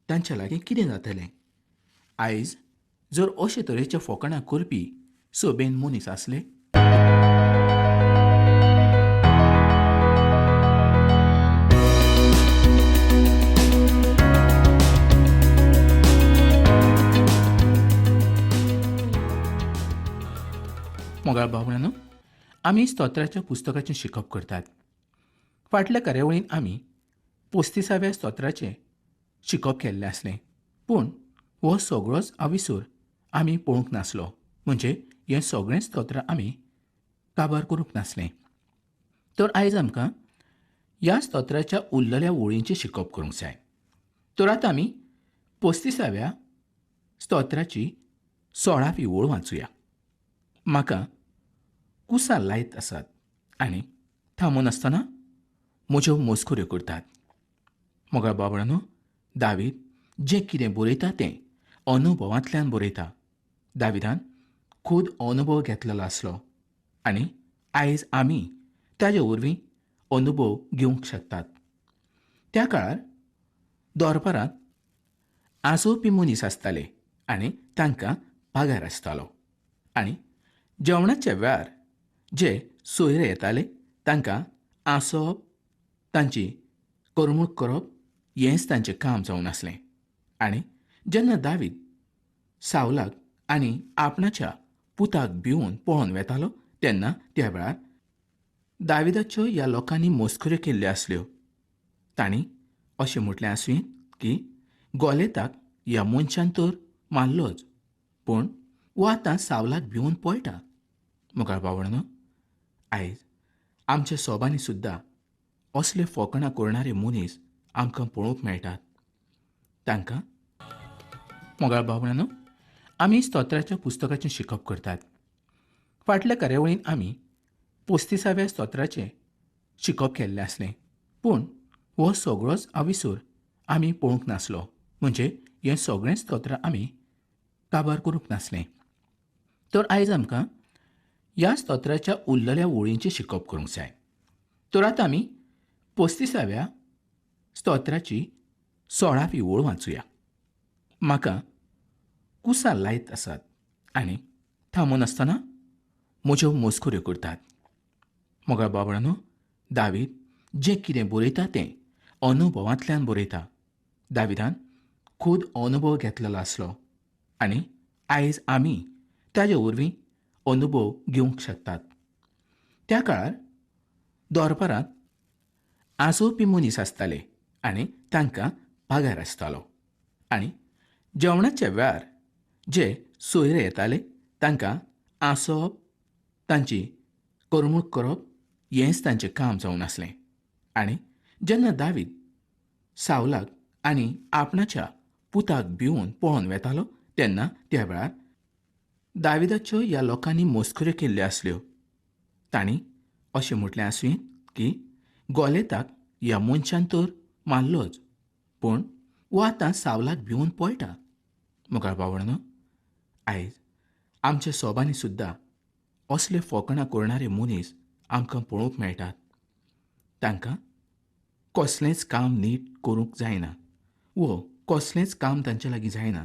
तांच्या लागीं कितें जातलें? आयज जर अशे तरेचे फकाणां करपी सोबेन मनीस आसले, मोगाळ भावणानो, आमी स्तोत्राच्या पुस्तकाचें शिकप करतात. फाटल्या कार्यावळीन आमी 35व्या स्तोत्राचें शिकप केल्लें आसलें. पूण हो सगळोच आविसूर आमी पळोवंक नासलो. म्हणजे हें सगळें स्तोत्र आमी काबार करूंक नासलें. तर आयज आमकां ह्या स्तोत्राच्या उरलेल्या वळींचें शिकप करूंक जाय. तर आतां आमी 35व्या स्तोत्राची 16वी ओळ वाचुया. म्हाका कुसां लायत आसात आनी थांबून आसतना म्हज्यो मस्कुऱ्यो करतात. मोगाळ बाबळांनो, दावीद जें कितें बरयता तें अनुभवांतल्यान बरयता. दाविदान खूद अनुभव घेतलेलो आसलो आनी आयज आमी ताजे वरवीं अनुभव घेवंक शकतात. त्या काळार दरबारांत आसोवपी मनीस आसताले आनी तांकां पागार आसतालो. आनी जेवणाच्या वेळार जे सोयरे येताले तांकां आसोवप, तांची करमणूक करप हेंच तांचें काम जावन आसलें. आनी जेन्ना दावीद सावलाक आनी आपणाच्या पुताक भिवून पळोवन वेतालो तेन्ना त्या वेळार दाविदाच्यो ह्या लोकांनी मस्कुऱ्यो केल्ल्यो आसल्यो. तांणी अशें म्हटलें आसुंये की गोलेताक ह्या मनशान तर मारलोच, पूण वो आतां सावलाक भिवून पळयटा. मुखार बावळांनो, आयज आमच्या सोबांनी सुद्दां असले फकाणां करणारे मनीस आमकां पळोवंक मेळटात. तांकां मोगाळ बावळांनो, आमी स्तोत्राच्या पुस्तकाचें शिकप करतात. फाटल्या कार्यावळीन आमी 35व्या स्तोत्राचें शिकप केल्लें आसलें. पूण हो सगळोच आविसूर आमी पळोवंक नासलो. म्हणजे हें सगळें स्तोत्र आमी काबार करूंक नासलें. तर आयज आमकां ह्या स्तोत्राच्या उरलेल्या वळींचें शिकप करूंक जाय. तर आतां आमी 35व्या स्तोत्राची 16वी ओळ वाचुया. म्हाका कुसां लायत आसात आनी थांबून आसतना म्हज्यो मस्कुऱ्यो करतात. मोगाळ बाबळांनो, दावीद जें कितें बरयता तें अनुभवांतल्यान बरयता. दाविदान खूद अनुभव घेतलेलो आसलो आनी आयज आमी ताजे वरवीं अनुभव घेवंक शकतात. त्या काळार दरबारांत आसोवपी मनीस आसताले आनी तांकां पागार आसतालो. आनी जेवणाच्या वेळार जे सोयरे येताले तांकां आसोवप, तांची करमणूक करप हेंच तांचें काम जावन आसलें. आनी जेन्ना दावीद सावलाक आनी आपणाच्या पुताक भिवून पळोवन वेतालो तेन्ना त्या वेळार दाविदाच्यो ह्या लोकांनी मस्कुऱ्यो केल्ल्यो आसल्यो. तांणी अशें म्हटलें आसुंये की गोलेताक ह्या मनशान तर मारलोच, पूण वो आतां सावलाक भिवून पळयटा. मुखार बावळांनो, आयज आमच्या सोबांनी सुद्दां असले फकाणां करणारे मनीस आमकां पळोवंक मेळटात. तांकां कसलेंच काम नीट करूंक जायना वो कसलेंच काम तांचे लागीं जायना.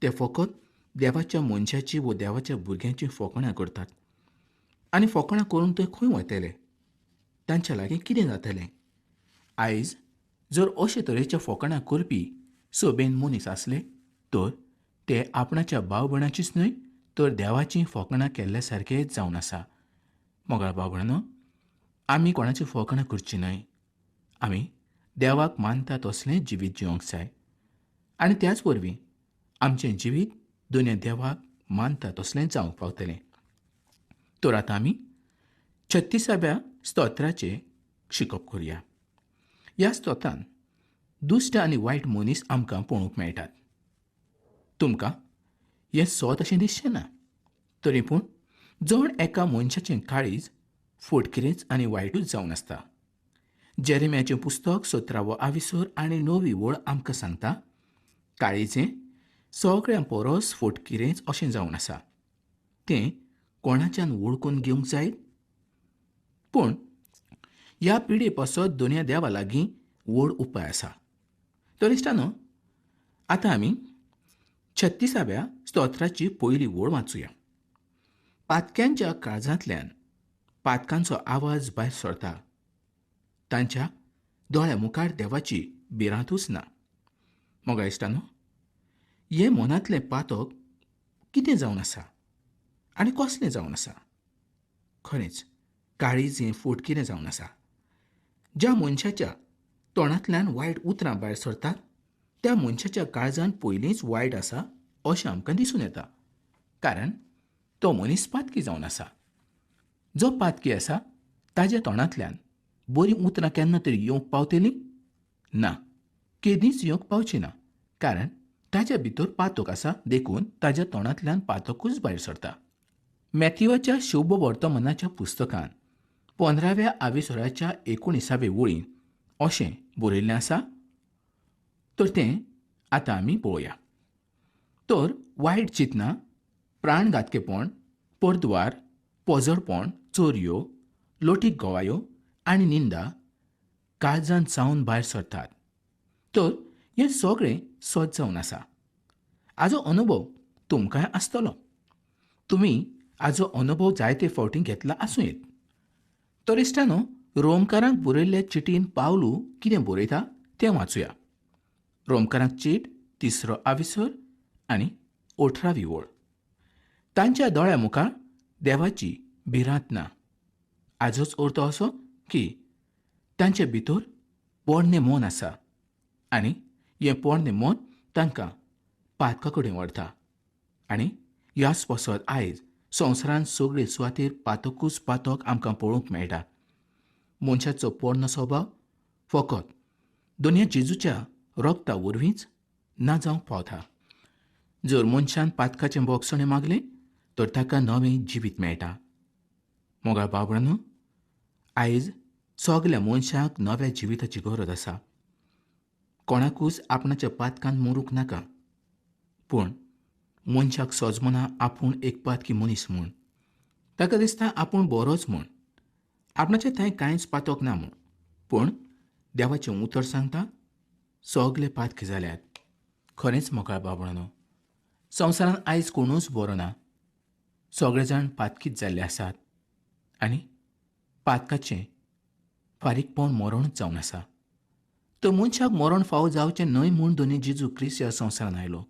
ते फकत देवाच्या मनशाची वो देवाच्या भुरग्यांची फकाणां करतात. आनी फकाणां करून ते खंय वतले? तांच्या लागीं कितें जातलें? आयज जर अशे तरेचे फकाणां करपी सोबेन मनीस आसले तर ते आपणाच्या भाव भयणाचीच न्हय तर देवाचीं फकाणां केल्ल्या सारकेंच जावन आसा. मोगाळ भाव भयणो, आमी कोणाची फकाणां करची न्हय. आमी देवाक मानता तसलें जिवीत जिवंक जाय. आनी त्याच वरवीं आमचें जिवीत दोनी देवाक मानता तसलें जावंक पावतलें. तर आतां आमी 36व्या स्तोत्राचें शिकप करुया. ह्या स्तोत्रांत दुश्ट आनी वायट मनीस आमकां पळोवंक मेळटात. तुमकां हें सोत अशें दिसचें ना. तरी पूण जण एका मनशाचें काळीज फोटकिरेंच आनी वायटूच जावन आसता. जेरेम्याचें पुस्तक 17वो आविसूर आनी 9वी ओळ आमकां सांगता, काळीजें सगळ्यां परस फोटकिरेंच अशें जावन आसा. तें कोणाच्यान वळखून घेवंक जायत? पूण ह्या पिढे पासत दोनया देवा लागीं व्हड उपाय आसा. तर इश्टानो, आतां आमी 36व्या स्तोत्राची पयली ओळ वाचूया. पातक्यांच्या काळजांतल्यान पातकांचो आवाज भायर सरता. तांच्या दोळ्या मुखार देवाची भिरांतूच ना. मोगा इश्टांनो, हे मनांतलें पातक कितें जावन आसा आनी कसलें जावन आसा? खरेंच काळीज हें फूट कितें जावन आसा? ज्या मनशाच्या तोंडांतल्यान वायट उतरां भायर सरतात त्या मनशाच्या काळजांत पयलींच वायट आसा अशें आमकां दिसून येता. कारण तो मनीस पातकी जावन आसा. जो पातकी आसा ताच्या तोंडांतल्यान बरीं उतरां केन्ना तरी येवंक पावतलीं? ना, केदींच येवंक पावची ना. कारण ताच्या भितर पातक आसा देखून ताच्या तोंडांतल्यान पातकूच भायर सरता. मॅथ्यूच्या शुभ वर्तमानाच्या पुस्तकांत 15व्या आविसराच्या 19व्या वळीन अशें बरयल्लें आसा. तर तें आतां आमी पळोवया. तर वायट चिंतनां, प्राणघातकेपण, परद्वार, पोजडपण, चोरयो, लोटीक गोवायो आनी निंदा काळजांत सावन भायर सरतात. तर हें सगळें सत जावन आसा. हाजो अनुभव तुमकांय आसतलो. तुमी हाजो अनुभव जायते फावटी घेतला आसूं येत. तर इश्टांनो, रोमकारांक बरयल्ले चिटीन पावलू कितें बरयता तें वाचूया. रोमकारांक चीट 3रो आविसर आनी 18वी ओळ. तांच्या दोळ्या मुखार देवाची भिरांत ना. हाजोच अर्थ असो की तांचे भितर पोरणें मन आसा आनी हें पोरणें मन तांकां पातका कडेन व्हरता. आनी ह्याच पासत आयज संवसारांत सगळे सुवातेर पातकूच पातक आमकां पळोवंक मेळटा. मनशाचो पोरनो स्वभाव फकत दोनया जेजूच्या रोगता वरवींच ना जावंक पावता. जर मनशान पातकाचें बोगसणें मागलें तर ताका नवें जिवीत मेळटा. मोगाळ बाबड्यांनो, आयज सगल्या मनशाक नव्या जिविताची गरज आसा. कोणाकूच आपणाच्या पातकांत मरूंक नाका. पूण मनशाक सजमना आपूण एक पातकी मनीस म्हूण. ताका दिसता आपूण बरोच म्हूण. आपणाचें थंय कांयच पातक ना म्हूण. पूण देवाचें उतर सांगता सगळे पातकी जाल्यात. खरेंच मोगाळ बाबड्यांनो, संवसारांत आयज कोणूच बरो ना. सगळे जाण पातकीच जाल्ले आसात आनी पातकाचें फारीकपण मरणूच जावन आसा. तर मनशाक मरण फावो जावचें न्हय म्हूण दोनी जेजू क्रिस्त ह्या संवसारांत आयलो.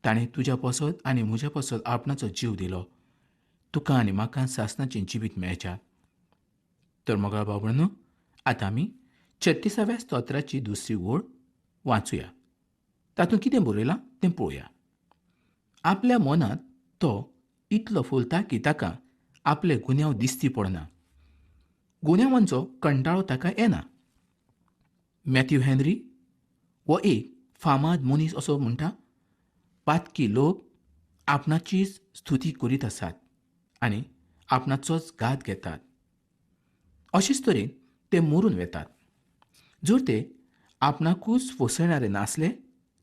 ताणें तुज्या पासत आनी म्हज्या पासत आपणाचो जीव दिलो. तुका आनी म्हाका सासणाचें जिवीत मेळच्या. तर मोगाळ बाबड्यांनो, आतां आमी 36व्या स्तोत्राची 2री ओळ वाचूया. तातूंत कितें बरयलां तें पळोवया. आपल्या मनांत तो इतलो फुलता की ताका आपले गुन्यांव दिसती पडना. गुन्यांवांचो कंटाळो ताका येना. मॅथ्यू हेन्री हो एक फामाद मनीस असो म्हणटा, पातकी लोक आपणाचीच स्तुती करीत आसात आनी आपणाचोच घात घेतात. अशेच तरेन ते मरून वेतात. जर ते आपणाकूच फसयणारे नासले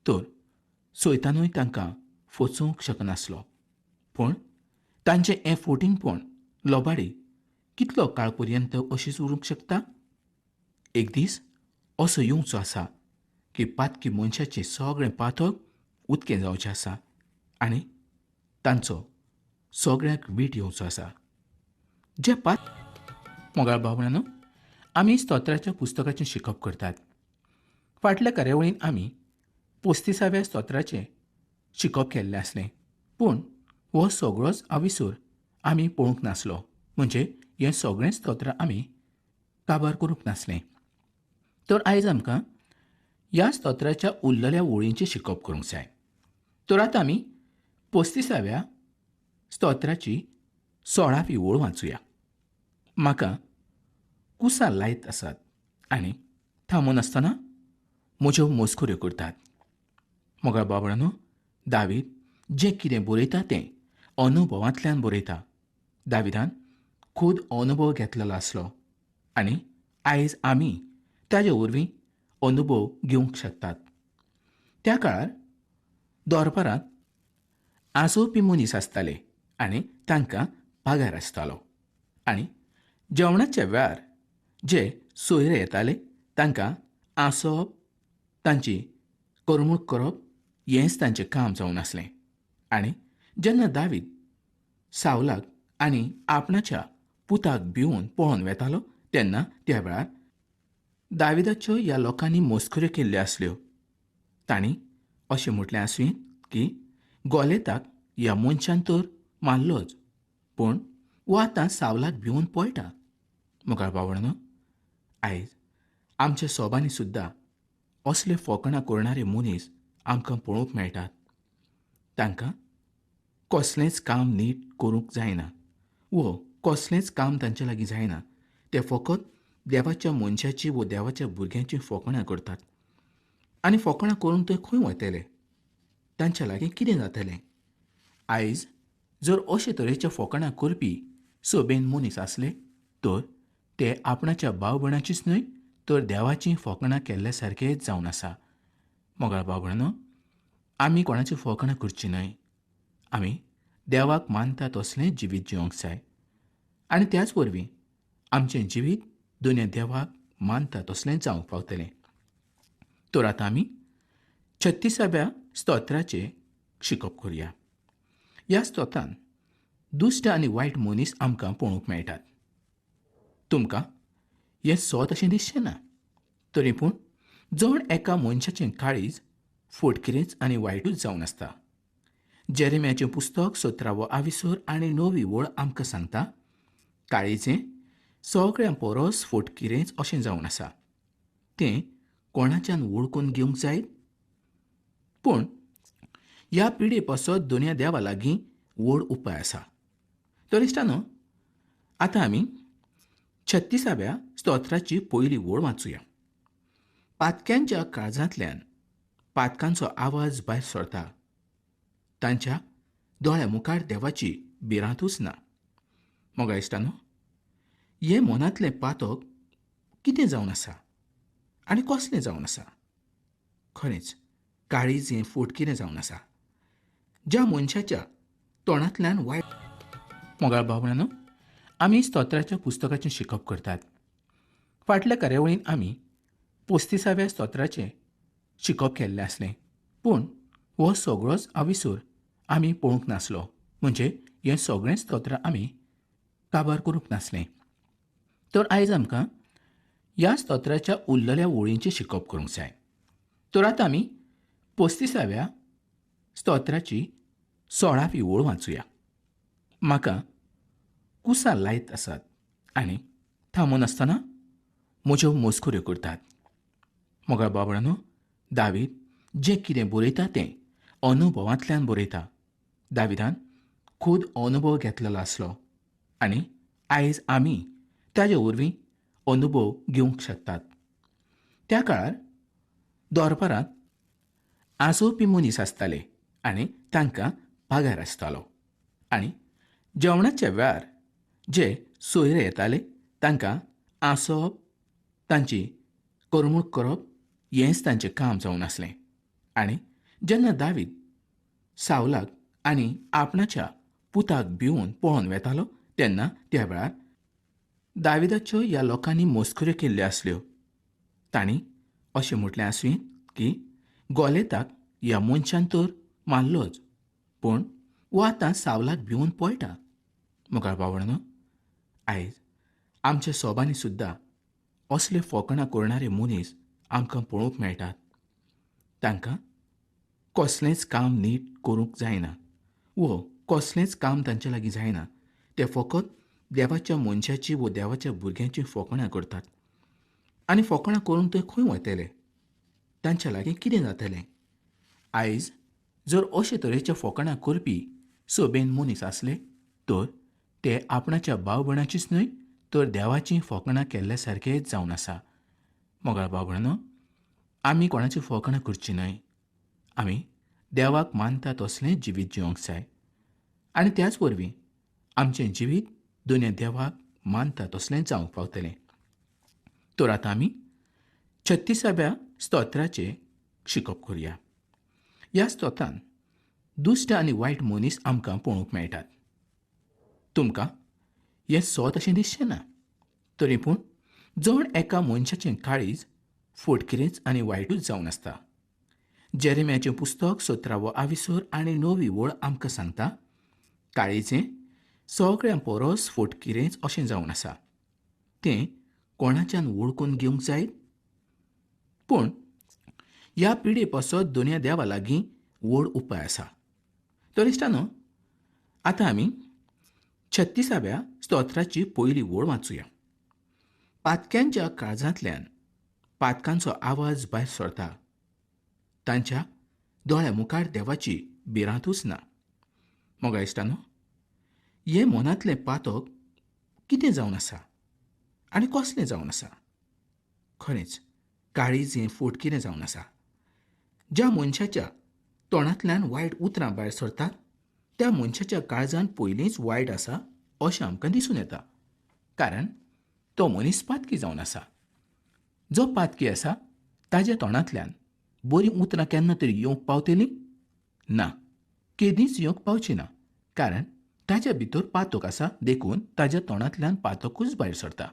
तर सैतानूय तांकां फसोवंक शकनासलो. पूण तांचें हें फटिंगपण लोबाडी कितलो काळ पर्यंत अशीच उरूंक शकता? एक दीस असो येवचो आसा की पातकी मनशाचें सगळें पातक उदकें जावचें आसा आनी तांचो सगळ्यांक वीट येवचो आसा. जे मोगाळ बाबड्यांनो, आमी स्तोत्राच्या पुस्तकाचें शिकप करतात. फाटल्या कार्यावळीन आमी 35व्या स्तोत्राचें शिकप केल्लें आसलें. पूण हो सगळोच आविसूर आमी पळोवंक नासलो. म्हणजे हें सगळें स्तोत्र आमी काबार करूंक नासलें. तर आयज आमकां ह्या स्तोत्राच्या उरलेल्या ओळींचें शिकप करूंक जाय. तर आतां आमी 35व्या स्तोत्राची 16वी ओळ वाचूया. म्हाका कुसां लायत आसात आनी थांबून आसतना म्हज्यो मस्कुऱ्यो करतात. मोगाळ बाबड्यांनो, दावीद जें कितें बरयता तें अनुभवांतल्यान बरयता. दाविदान खूद अनुभव घेतलेलो आसलो आनी आयज आमी ताजे वरवीं अनुभव घेवंक शकतात. त्या काळार दरबारांत आसोवपी मनीस आसताले आनी तांकां पागार आसतालो. आनी जेवणाच्या वेळार जे सोयरे येताले तांकां आसोवप तांची करमणूक करप हेंच तांचें काम जावन आसलें. आनी जेन्ना दावीद सावलाक आनी आपणाच्या पुताक भिवून पळोवन वेतालो तेन्ना त्या वेळार दाविदाच्यो ह्या लोकांनी मस्कऱ्यो केल्ल्यो आसल्यो. तांणी अशें म्हटलें आसुंये की गोलेताक ह्या मनशान तर मारलोच, पूण वो आतां सावलाक भिवून पळयटा. मुखार भावंडांनो, आयज आमच्या सोबांनी सुद्दां असले फकाणां करणारे मनीस आमकां पळोवंक मेळटात. तांकां कसलेंच काम नीट करूंक जायना वो कसलेंच काम तांचे लागीं जायना. ते फकत देवाच्या मनशाची वो देवाच्या भुरग्यांची फकाणां करतात. आनी फकाणां करून ते खंय वतले? तांच्या लागीं कितें जातलें? आयज जर अशे तरेचे फकाणां करपी सोबेन मनीस आसले तर ते आपणाच्या भाव भयणाचीच न्हय तर देवाची फकाणां केल्ल्या सारकेच जावन आसा. मोगाळ भाव भयणो, आमी कोणाची फकाणां करची न्हय. आमी देवाक मानता तसलें जिवीत जिवंक जाय. आनी त्याच वरवीं आमचें जिवीत दोनी देवाक मानता तसलें जावंक पावतलें. तर आतां आमी 36व्या स्तोत्राचें शिकप करुया. ह्या स्तोत्रांत दुश्ट आनी वायट मनीस आमकां पळोवंक मेळटात. तुमकां हें सोत अशें दिसचें ना. तरी पूण जण एका मनशाचें काळीज फटकिरेंच आनी वायटूच जावन आसता. जेरेम्याचें पुस्तक 17वो आविसर आनी 9वी वळ आमकां सांगता, काळीजें सगळ्यां परस फटकिरेंच अशें जावन आसा. तें कोणाच्यान वळखून घेवंक जायत? पूण ह्या पिढे पासत दोनया देवा लागीं व्हड उपाय आसा. तर इश्टानो, आतां आमी 36व्या स्तोत्राची पयली वळ वाचुया. पातक्यांच्या काळजांतल्यान पातकांचो आवाज भायर सरता. तांच्या दोळ्या मुखार देवाची भिरांतूच ना. मोगा इश्टानो, हे मनांतलें पातक कितें जावन आसा आनी कसलें जावन आसा? खरेंच काळीज हें फटकिरें जावन आसा. ज्या मनशाच्या तोंडांतल्यान वायट मोगाळ भावणानो, आमी स्तोत्राच्या पुस्तकाचें शिकप करतात. फाटल्या कार्यावळींत आमी 35व्या स्तोत्राचें शिकप केल्लें आसलें. पूण हो सगळोच आविसर आमी पळोवंक नासलो. म्हणजे हें सगळें स्तोत्र आमी काबार करूंक नासलें. तर आयज आमकां ह्या स्तोत्राच्या उरलेल्या वळींचें शिकप करूंक जाय. तर आतां आमी 35व्या स्तोत्राची 16वी वळ वाचुया. म्हाका कुसां लायत आसात आनी थांबून आसतना म्हज्यो मस्कऱ्यो करतात. मोगाळ बाबळांनो, दावीद जें कितें बरयता तें अनुभवांतल्यान बरयता. दाविदान खूद अनुभव घेतलेलो आसलो आनी आयज आमी ताजे वरवीं अनुभव घेवंक शकतात. त्या काळार दरबारांत आसोवपी मनीस आसताले आनी तांकां पगार आसतालो. आनी जेवणाच्या वेळार जे सोयरे येताले तांकां आसोवप, तांची करमणूक करप हेंच तांचें काम जावन आसलें. आनी जेन्ना दावीद सावलाक आनी आपणाच्या पुताक भिवून पळोवन वेतालो तेन्ना त्या वेळार दाविदाच्यो ह्या लोकांनी मस्कऱ्यो केल्ल्यो आसल्यो. तांणी अशें म्हटलें आसुंये की गोलेताक ह्या मनशान तर मारलोच, पूण वो आतां सावलाक भिवून पळयटा. मुखार भावंडांनो, आयज आमच्या सोबांनी सुद्दां असले फकाणां करणारे मनीस आमकां पळोवंक मेळटात. तांकां कसलेंच काम नीट करूंक जायना वो कसलेंच काम तांचे लागीं जायना. ते फकत देवाच्या मनशाची वो देवाच्या भुरग्यांची फकाणां करतात. आनी फकाणां करून ते खंय वतले? तांच्या लागीं कितें जातलें? आयज जर अशे तरेचे फकाणां करपी सोबेन मनीस आसले तर ते आपणाच्या भाव भयणाचीच न्हय तर देवाची फकाणां केल्ल्या सारकेच जावन आसा. मोगाळ भाव भयणो, आमी कोणाची फकाणां करची न्हय. आमी देवाक मानता तसलें जिवीत जिवंक जाय. आनी त्याच वरवीं आमचें जिवीत दोनी देवाक मानता तसलें जावंक पावतलें. तर आतां आमी 36व्या स्तोत्राचें शिकप करुया. ह्या स्तोत्रांत दुश्ट आनी वायट मनीस आमकां पळोवंक मेळटात. तुमकां हें सोत अशें दिसचें ना. तरी पूण जण एका मनशाचें काळीज फटकिरेंच आनी वायटूच जावन आसता. जेरेम्याचें पुस्तक 17वो आविसूर आनी 9वी वळ आमकां सांगता, काळीजें सगळ्यां परस फटकिरेंच अशें जावन आसा. तें कोणाच्यान वळखून घेवंक जायत? पूण ह्या पिढे पासत दुनिया देवा लागीं व्हड उपाय आसा. तर इश्टानो, आतां आमी 36व्या स्तोत्राची पयली वळ वाचूया. पातक्यांच्या काळजांतल्यान पातकांचो आवाज भायर सरता. तांच्या दोळ्या मुखार देवाची भिरांतूच ना. मोगा इश्टानो, हे मनांतलें पातक कितें जावन आसा आनी कसलें जावन आसा? खरेंच काळीजें फटकिरें जावन आसा. ज्या मनशाच्या तोंडांतल्यान वायट उतरां भायर सरतात, त्या मनशाच्या काळजांत पयलींच वायट आसा अशें आमकां दिसून येता. कारण तो मनीस पातकी जावन आसा. जो पातकी आसा ताच्या तोंडांतल्यान बरीं उतरां केन्ना तरी येवंक पावतलीं? ना, केदींच येवंक पावची ना. कारण ताच्या भितर पातक आसा, देखून ताच्या तोंडांतल्यान पातकूच भायर सरता.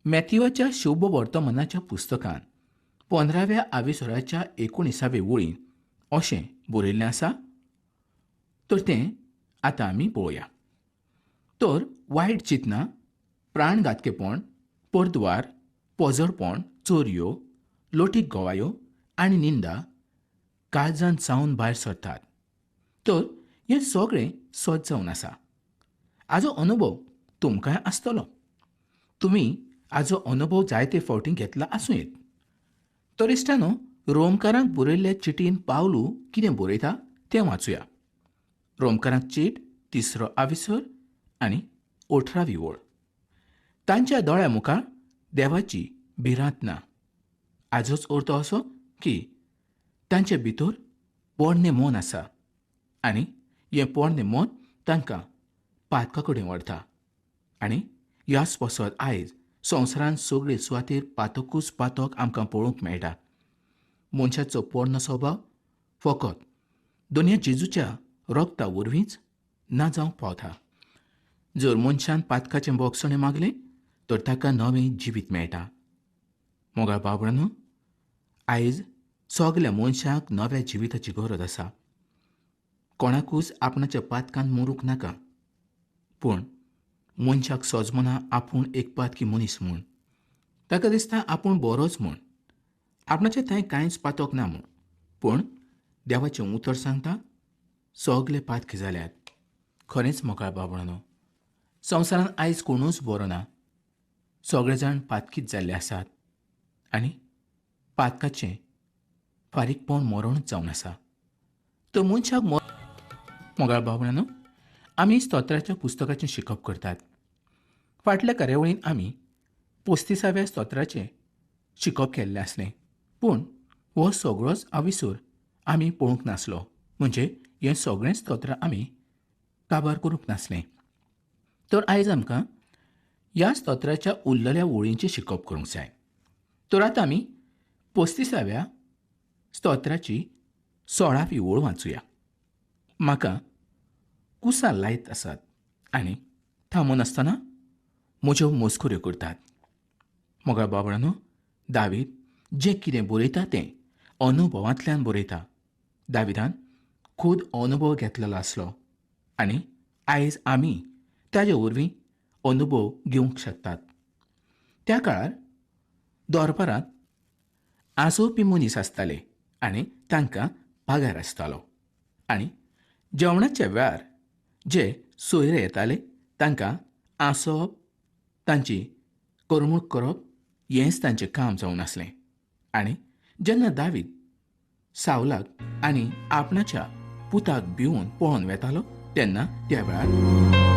मॅथ्यूच्या शुभ वर्तमानाच्या पुस्तकांत 15व्या आविसराच्या 19व्या वळीन अशें बरयल्लें आसा. तर तें आतां आमी पळोवया. तर वायट चिंतनां, प्राणघातकेपण, परद्वार, पोजडपण, चोरयो, लोटीक गोवायो आनी निंदा काळजांत सावन भायर सरतात. तर हें सगळें सत जावन आसा. हाजो अनुभव तुमकांय आसतलो. तुमी हाजो अनुभव जायते फावटी घेतला आसूं येत. तर इश्टानो, रोमकारांक बरयल्ल्या चिटीन पावलू कितें बरयता तें वाचूया. रोमकारांक चीट 3रो आविसर आनी 18वी वळ. तांच्या दोळ्या मुखार देवाची भिरांत ना. हाजोच अर्थ असो की तांचे भितर पोरणें मन आसा आनी हें पोरणें मन तांकां पातका कडेन व्हरता. आनी ह्याच पासत आयज संवसारांत सगळे सुवातेर पातकूच पातक आमकां पळोवंक मेळटा. मनशाचो पोरनो स्वभाव फकत दोनया जेजूच्या रगता वरवींच ना जावंक पावता. जर मनशान पातकाचें बोगसणें मागलें तर ताका नवें जिवीत मेळटा. मोगाळ बाबड्यानो, आयज सगल्या मनशाक नव्या जिविताची गरज आसा. कोणाकूच आपणाच्या पातकांत मरूंक नाका. पूण मनशाक सोजमना आपूण एक पातकी मनीस म्हूण. ताका दिसता आपूण बरोच म्हूण. आपणाचें थंय कांयच पातक ना म्हूण. पूण देवाचें उतर सांगता, सगळे पातकी जाल्यात. खरेंच मोगाळ बाबड्यानो, संवसारांत आयज कोणूच बरो ना. सगळे जाण पातकीच जाल्ले आसात आनी पातकाचें फारीकपण मरणूच जावन आसा. तर मनशाक मोगाळ बाबड्यानो, आमी स्तोत्राच्या पुस्तकाचें शिकप करतात. फाटल्या कार्यावळीन आमी 35व्या स्तोत्राचें शिकप केल्लें आसलें. पूण हो सगळोच आविसूर आमी पळोवंक नासलो. म्हणजे हें सगळें स्तोत्र आमी काबार करूंक नासलें. तर आयज आमकां ह्या स्तोत्राच्या उरलेल्या वळींचें शिकप करूंक जाय. तर आतां आमी 35व्या स्तोत्राची 16वी वळ वाचूया. म्हाका कुसां लायत आसात आनी थांबून आसतना म्हज्यो मस्कुऱ्यो करतात. मोगाळ बाबड्यानो, दावीद जें कितें बरयता तें अनुभवांतल्यान बरयता. दाविदान खूद अनुभव घेतलेलो आसलो आनी आयज आमी ताजे वरवीं अनुभव घेवंक शकतात. त्या काळार दरबारांत आसोवपी मनीस आसताले आनी तांकां पागार आसतालो. आनी जेवणाच्या वेळार जे सोयरे येताले तांकां आसोवप, तांची करमणूक करप हेंच तांचें काम जावन आसलें. आनी जेन्ना दावीद सावलाक आनी आपणाच्या पुताक भिवून पळोवन वेतालो तेन्ना त्या वेळार